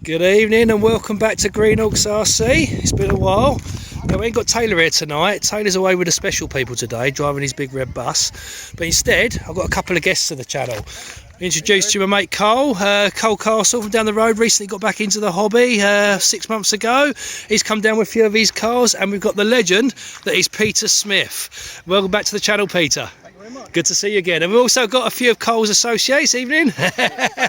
Good evening and welcome back to Greenhawks RC. It's been a while. Now, we ain't got Taylor here tonight. Taylor's away with the special people today, driving his big red bus. But instead, I've got a couple of guests to the channel. Introduced you my mate Cole, Cole Castle from down the road. Recently got back into the hobby 6 months ago. He's come down with a few of his cars, and we've got the legend that is Peter Smith. Welcome back to the channel, Peter. Good to see you again. And we've also got a few of Cole's associates evening.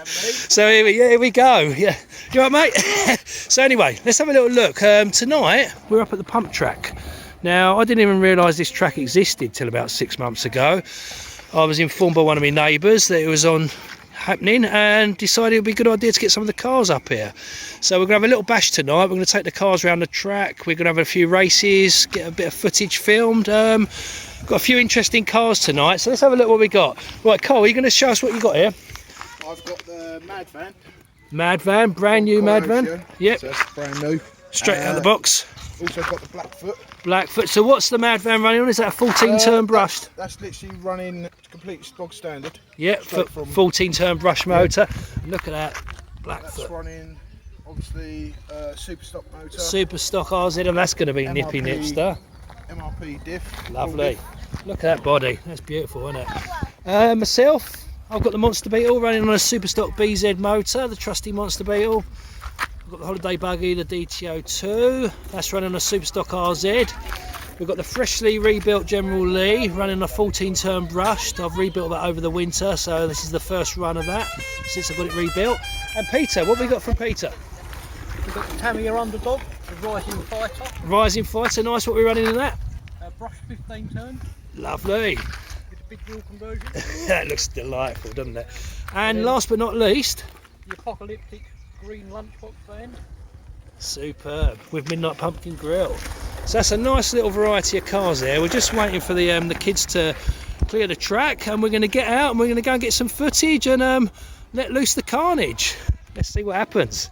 So here we go. Yeah, you all right, mate? So anyway, let's have a little look. Tonight we're up at the pump track. Now, I didn't even realise this track existed till about 6 months ago. I was informed by one of my neighbours that it was happening and decided it would be a good idea to get some of the cars up here. So we're going to have a little bash tonight. We're going to take the cars around the track. We're going to have a few races, get a bit of footage filmed. Got a few interesting cars tonight, so let's have a look what we got. Right, Cole, are you going to show us what you got here? I've got the madvan. Madvan, brand new madvan. Yep. So that's brand new. Straight out of the box. Also got the Blackfoot. Blackfoot. So what's the madvan running on? Is that a 14 turn brushed? That's literally running completely bog standard. Yep, 14 turn brush motor. Look at that. Blackfoot. That's running obviously super stock motor. Super stock RZ, and that's going to be MRP, nippy nipster. MRP diff. Lovely. Look at that body. That's beautiful, isn't it? Myself, I've got the Monster Beetle running on a super stock BZ motor, the trusty Monster Beetle. I've got the holiday buggy, the DTO2. That's running on a super stock RZ. We've got the freshly rebuilt General Lee running a 14 turn brushed. I've rebuilt that over the winter, so this is the first run of that since I got it rebuilt. And Peter, what have we got from Peter? We've got the Tamiya Underdog, the Rising Fighter. Rising Fighter, nice. What are we running in that? Brush 15 turn. Lovely. With a big wheel conversion. That looks delightful, doesn't it? And last but not least, the apocalyptic green Lunchbox van. Superb, with Midnight Pumpkin Grill. So that's a nice little variety of cars there. We're just waiting for the kids to clear the track, and we're going to get out and we're going to go and get some footage and let loose the carnage. Let's see what happens.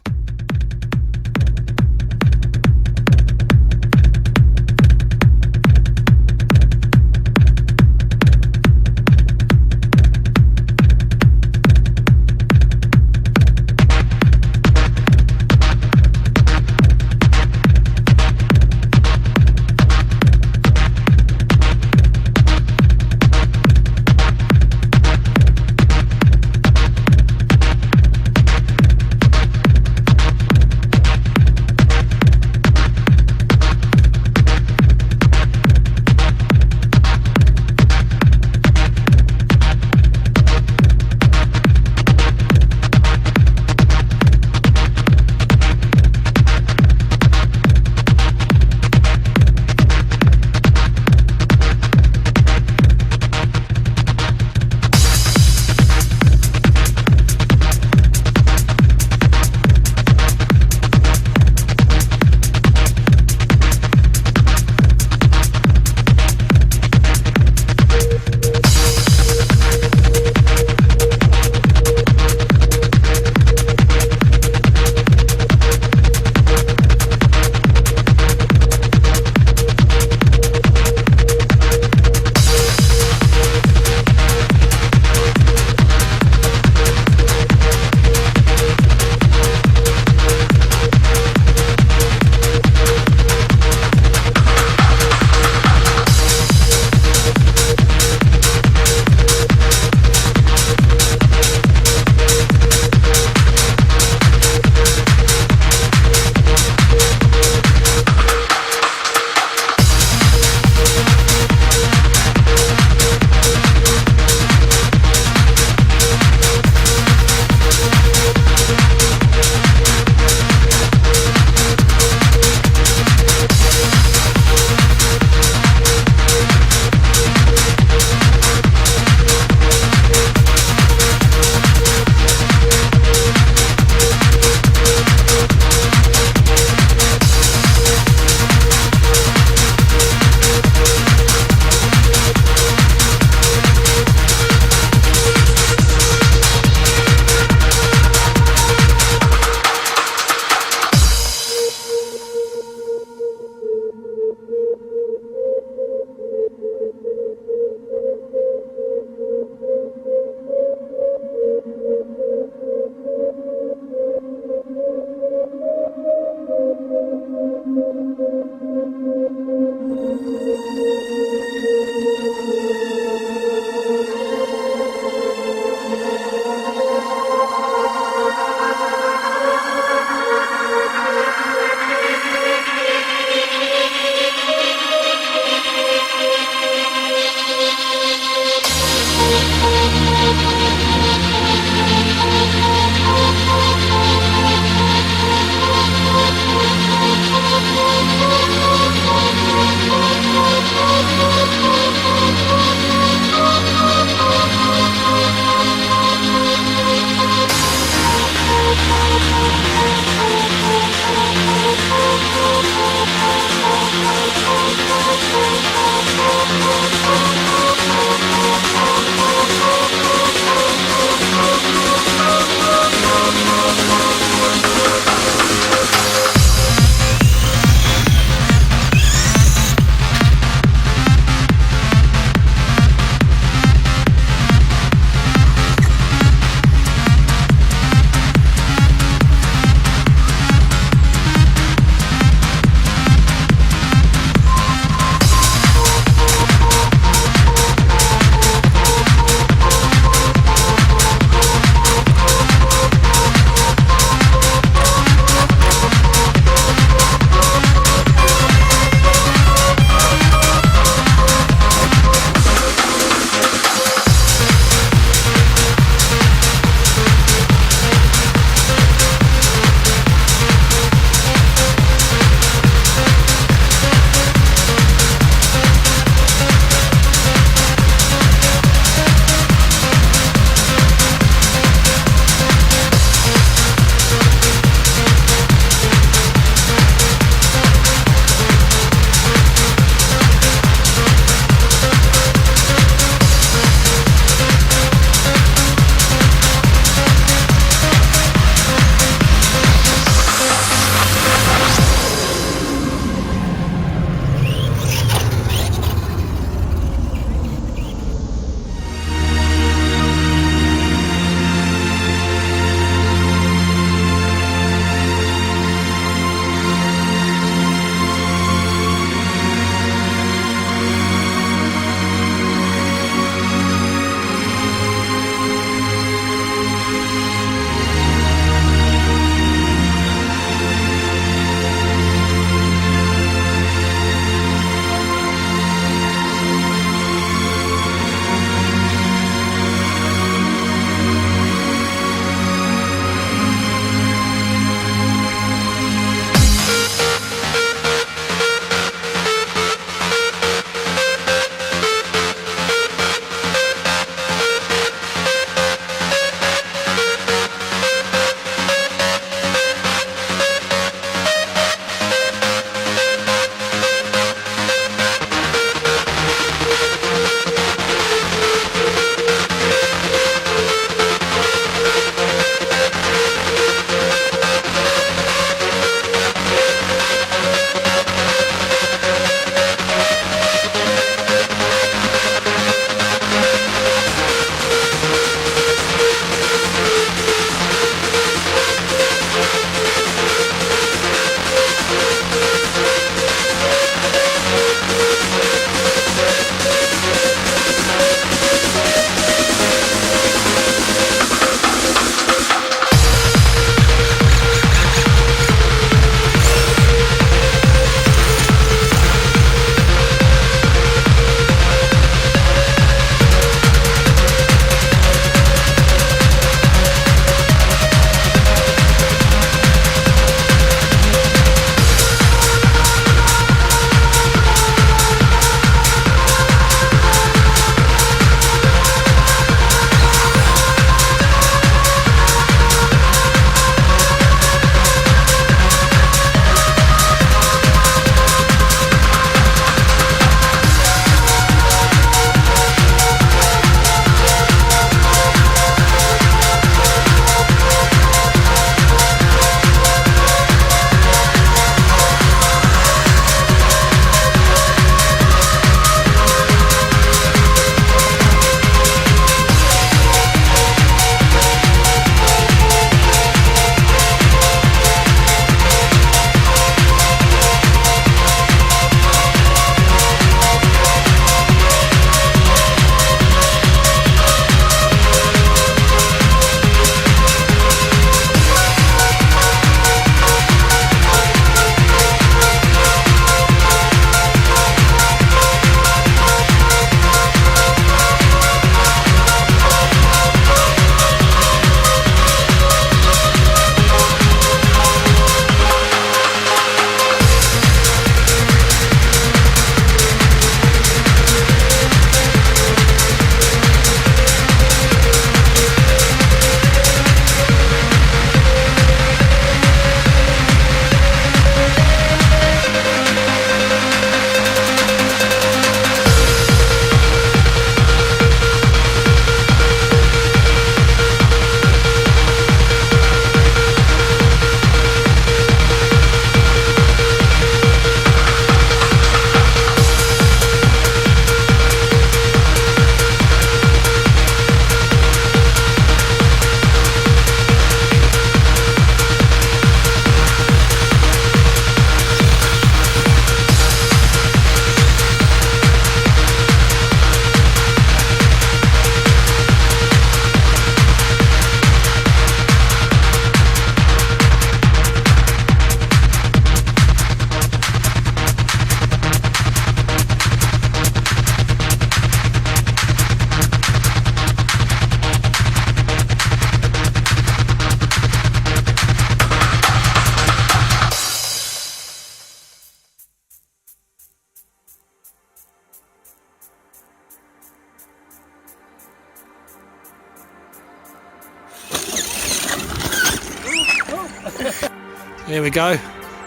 Here we go.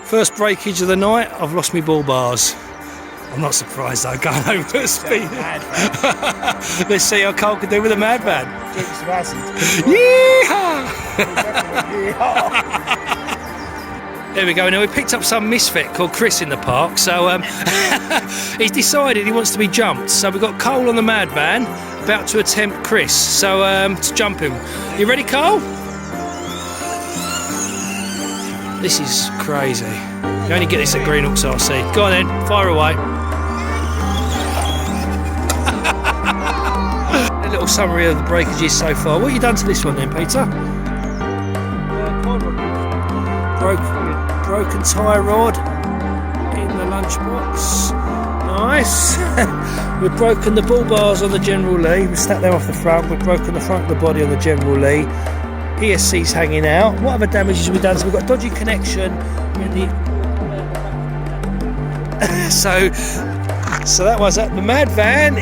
First breakage of the night. I've lost my bull bars. I'm not surprised though, going over at speed. Let's see how Cole can do with a madvan. Yeehaw! There we go. Now we picked up some misfit called Chris in the park, so he's decided he wants to be jumped. So we've got Cole on the madvan, about to attempt Chris. So to jump him. You ready, Cole? This is crazy. You only get this at Greenhawks RC. Go on then, fire away. A little summary of the breakages so far. What have you done to this one then, Peter? Broken tie rod in the lunchbox. Nice. We've broken the bull bars on the General Lee. We've stuck them off the front. We've broken the front of the body on the General Lee. ESC's hanging out. What other damages have we done? So we've got a dodgy connection in the so that was at the madvan.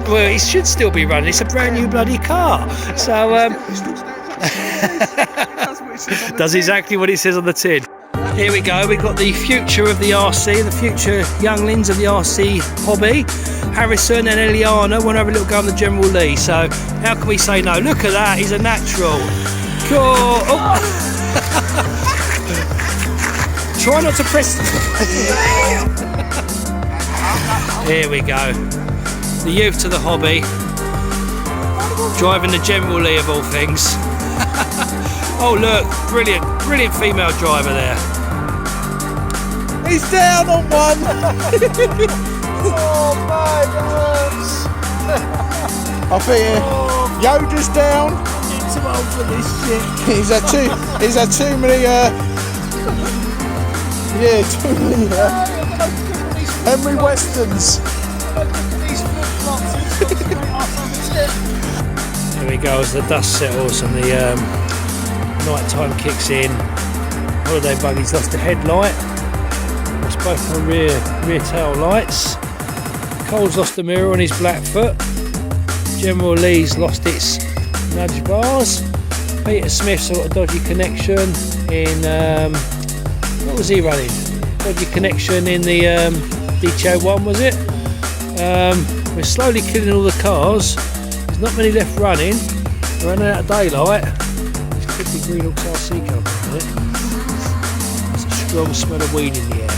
Well, it should still be running. It's a brand new bloody car. So does exactly what it says on the tin. Here we go. We've got the future of the RC, the future younglings of the RC hobby. Harrison and Eliana want to have a little go on the General Lee. So how can we say no? Look at that. He's a natural. Cool. Oh. Try not to press. Here we go. The youth to the hobby. Driving the General Lee of all things. Oh look, brilliant female driver there. He's down on one. Oh my gosh. I think Yoda's down. I'm too old for this shit. He's had too many too many Henry Westerns. Here we go as the dust settles and the night time kicks in. Holiday buggy's lost the headlight. Lost both the rear tail lights. Cole's lost the mirror on his Blackfoot. General Lee's lost its nudge bars. Peter Smith's got a dodgy connection in what was he running? Dodgy connection in the DCO1, was it? We're slowly killing all the cars. There's not many left running. We're running out of daylight. This could be Greenhawks RC company, isn't it? There's a strong smell of weed in the air.